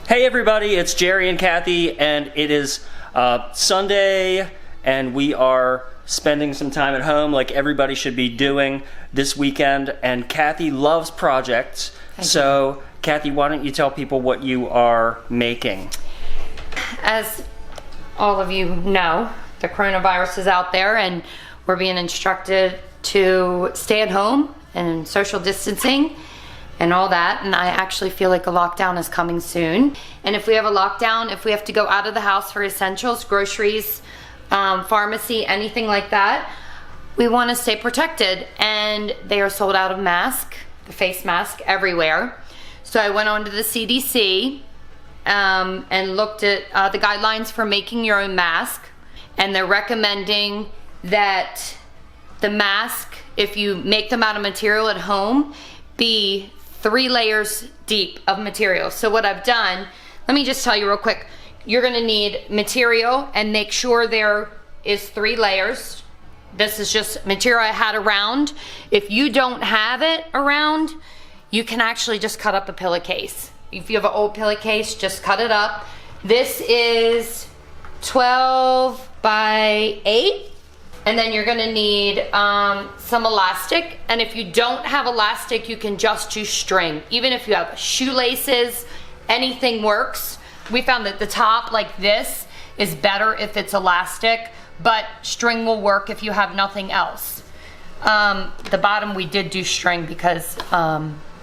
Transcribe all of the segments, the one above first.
Hey everybody, it's Jerry and Kathy, and it is Sunday, and we are spending some time at home like everybody should be doing this weekend, and Kathy loves projects. So Kathy, why don't you tell people what you are making? As all of you know, the coronavirus is out there and we're being instructed to stay at home and social distancing and all that, and I actually feel like a lockdown is coming soon. And if we have a lockdown, if we have to go out of the house for essentials, groceries, pharmacy, anything like that, we want to stay protected. And they are sold out of masks, the face mask, everywhere. So I went on to the CDC and looked at the guidelines for making your own mask, and they're recommending that the mask, if you make them out of material at home, be 3 layers deep of material. So what I've done, let me just tell you real quick, you're gonna need material, and make sure there is 3 layers. This is just material I had around. If you don't have it around, you can actually just cut up a pillowcase. If you have an old pillowcase, just cut it up. This is 12 by 8. And then you're gonna need some elastic. And if you don't have elastic, you can just use string. Even if you have shoelaces, anything works. We found that the top like this is better if it's elastic, but string will work if you have nothing else. The bottom we did do string because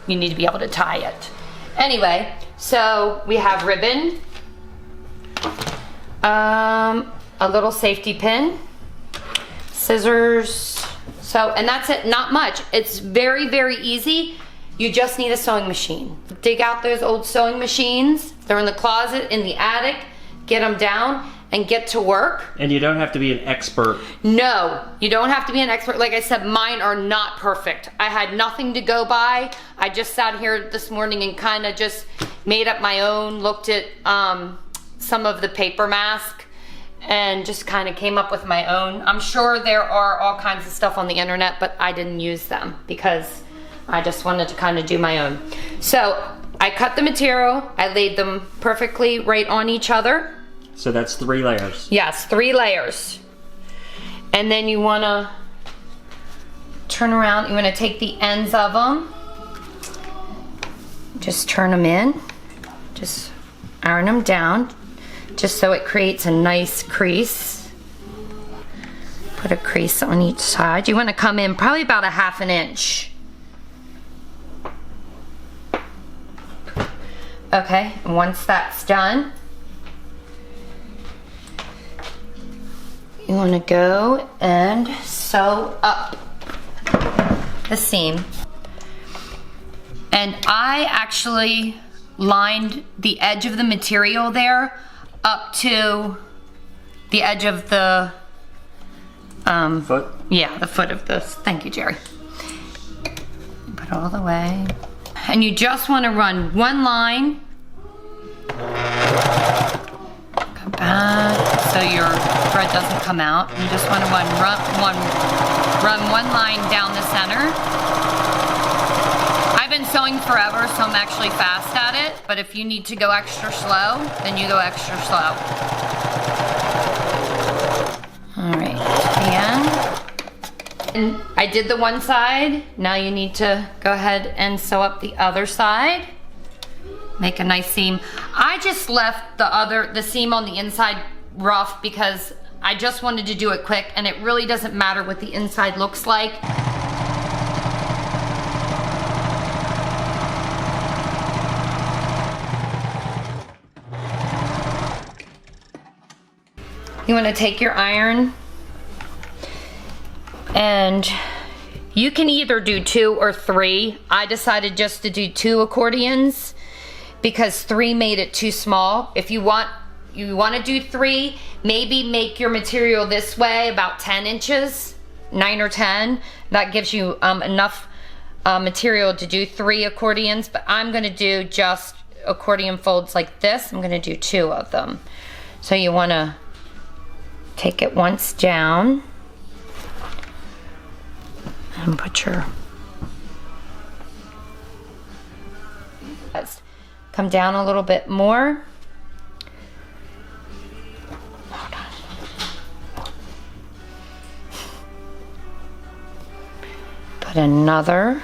you need to be able to tie it. Anyway, so we have ribbon, a little safety pin, scissors, and that's it, not much. It's very, very easy. You just need a sewing machine. Dig out those old sewing machines. They're in the closet, in the attic. Get them down and get to work. And you don't have to be an expert. No, you don't have to be an expert. Like I said, mine are not perfect. I had nothing to go by. I just sat here this morning and kind of just made up my own, looked at some of the paper mask, and just kind of came up with my own. I'm sure there are all kinds of stuff on the internet, but I didn't use them because I just wanted to kind of do my own. So I cut the material, I laid them perfectly right on each other. So that's 3 layers. Yes, 3 layers. And then you wanna turn around, you wanna take the ends of them, just turn them in, just iron them down, just so it creates a nice crease. Put a crease on each side. You want to come in probably about a 1/2 inch. Okay, and once that's done, you want to go and sew up the seam. And I actually lined the edge of the material there up to the edge of the foot? Yeah, the foot of this. Thank you, Jerry. Put it all the way. And you just want to run 1 line. Come back so your thread doesn't come out. You just want to run one line down the center. I've been sewing forever, so I'm actually fast at it, but if you need to go extra slow, then you go extra slow. All right, and I did the one side. Now you need to go ahead and sew up the other side. Make a nice seam. I just left the seam on the inside rough because I just wanted to do it quick, and it really doesn't matter what the inside looks like. You want to take your iron, and you can either do 2 or 3. I decided just to do 2 accordions because 3 made it too small. If you want to do 3, maybe make your material this way, about 10 inches, 9 or 10. That gives you enough material to do 3 accordions, but I'm going to do just accordion folds like this. I'm going to do 2 of them. So you want to take it once down and put your come down a little bit more. Put another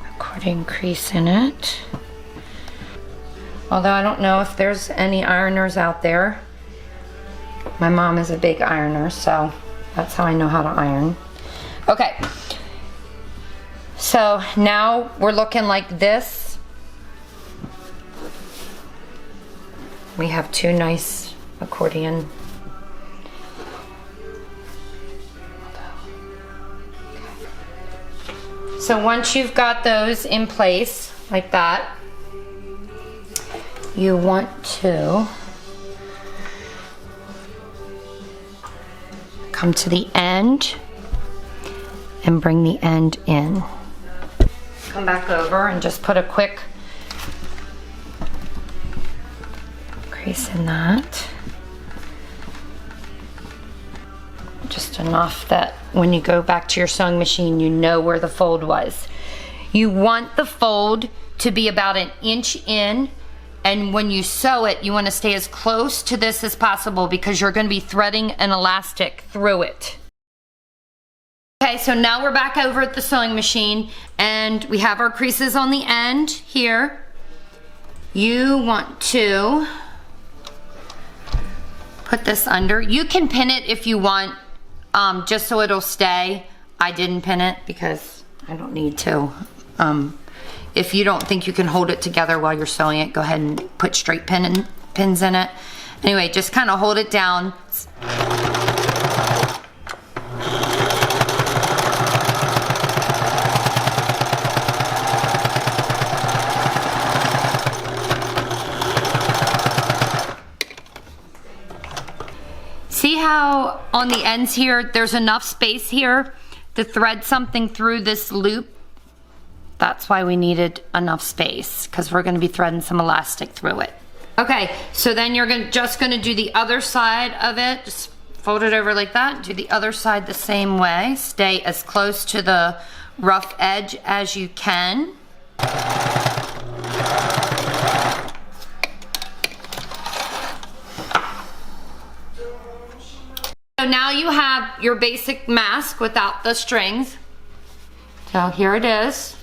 accordion crease in it. Although I don't know if there's any ironers out there. My mom is a big ironer, so that's how I know how to iron. Okay, so now we're looking like this. We have two nice accordion. So once you've got those in place like that, you want to come to the end and bring the end in. Come back over and just put a quick crease in that. Just enough that when you go back to your sewing machine, you know where the fold was. You want the fold to be about 1 inch in, and when you sew it, you want to stay as close to this as possible because you're going to be threading an elastic through it. Okay, so now we're back over at the sewing machine and we have our creases on the end here. You want to put this under. You can pin it if you want, just so it'll stay. I didn't pin it because I don't need to. If you don't think you can hold it together while you're sewing it, go ahead and put straight pins in it. Anyway, just kind of hold it down. See how on the ends here, there's enough space here to thread something through this loop? That's why we needed enough space, because we're going to be threading some elastic through it. Okay, so then you're just going to do the other side of it. Just fold it over like that. Do the other side the same way. Stay as close to the rough edge as you can. So now you have your basic mask without the strings. So here it is.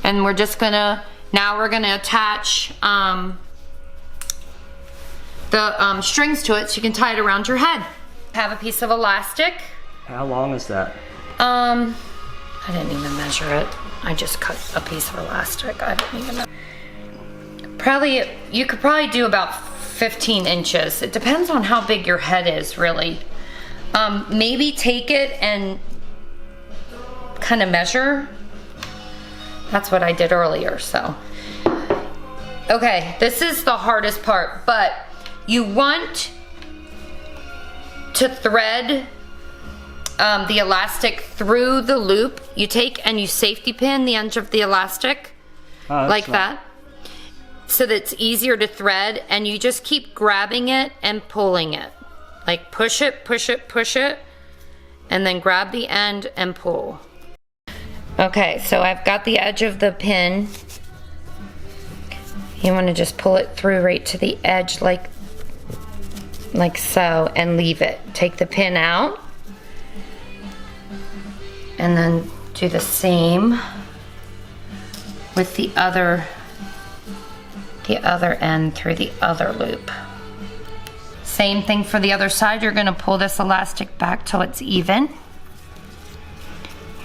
And we're just gonna, now we're gonna attach the strings to it so you can tie it around your head. Have a piece of elastic. How long is that? I didn't even measure it. I just cut a piece of elastic. I didn't even know. Probably, you could probably do about 15 inches. It depends on how big your head is, really. Maybe take it and kind of measure. That's what I did earlier, so. Okay, this is the hardest part, but you want to thread the elastic through the loop. You take and you safety pin the edge of the elastic, like that, so that it's easier to thread, and you just keep grabbing it and pulling it. Like push it, push it, push it, and then grab the end and pull. Okay, so I've got the edge of the pin. You want to just pull it through right to the edge like so, and leave it. Take the pin out, and then do the same with the other end through the other loop. Same thing for the other side. You're going to pull this elastic back till it's even.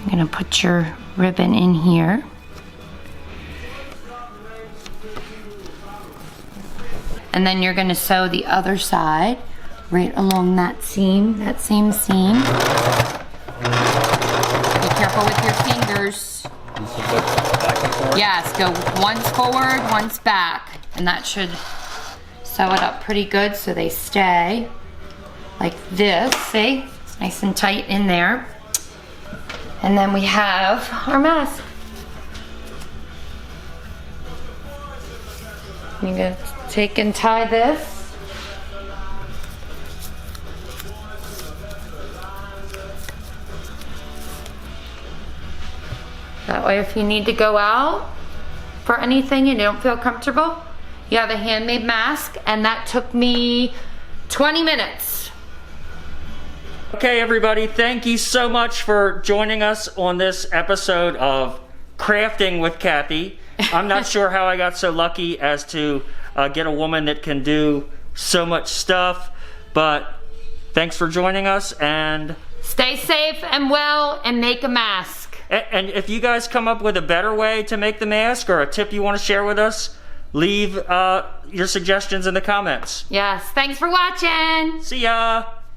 You're going to put your ribbon in here. And then you're going to sew the other side right along that seam, that same seam. Be careful with your fingers. Yes, go once forward, once back, and that should sew it up pretty good so they stay like this. See? It's nice and tight in there. And then we have our mask. You're going to take and tie this. That way if you need to go out, for anything and you don't feel comfortable, you have a handmade mask, and that took me 20 minutes. Okay, everybody, thank you so much for joining us on this episode of Crafting with Kathy. I'm not sure how I got so lucky as to get a woman that can do so much stuff, but thanks for joining us, and stay safe and well, and make a mask. And if you guys come up with a better way to make the mask or a tip you want to share with us, leave your suggestions in the comments. Yes, thanks for watching. See ya!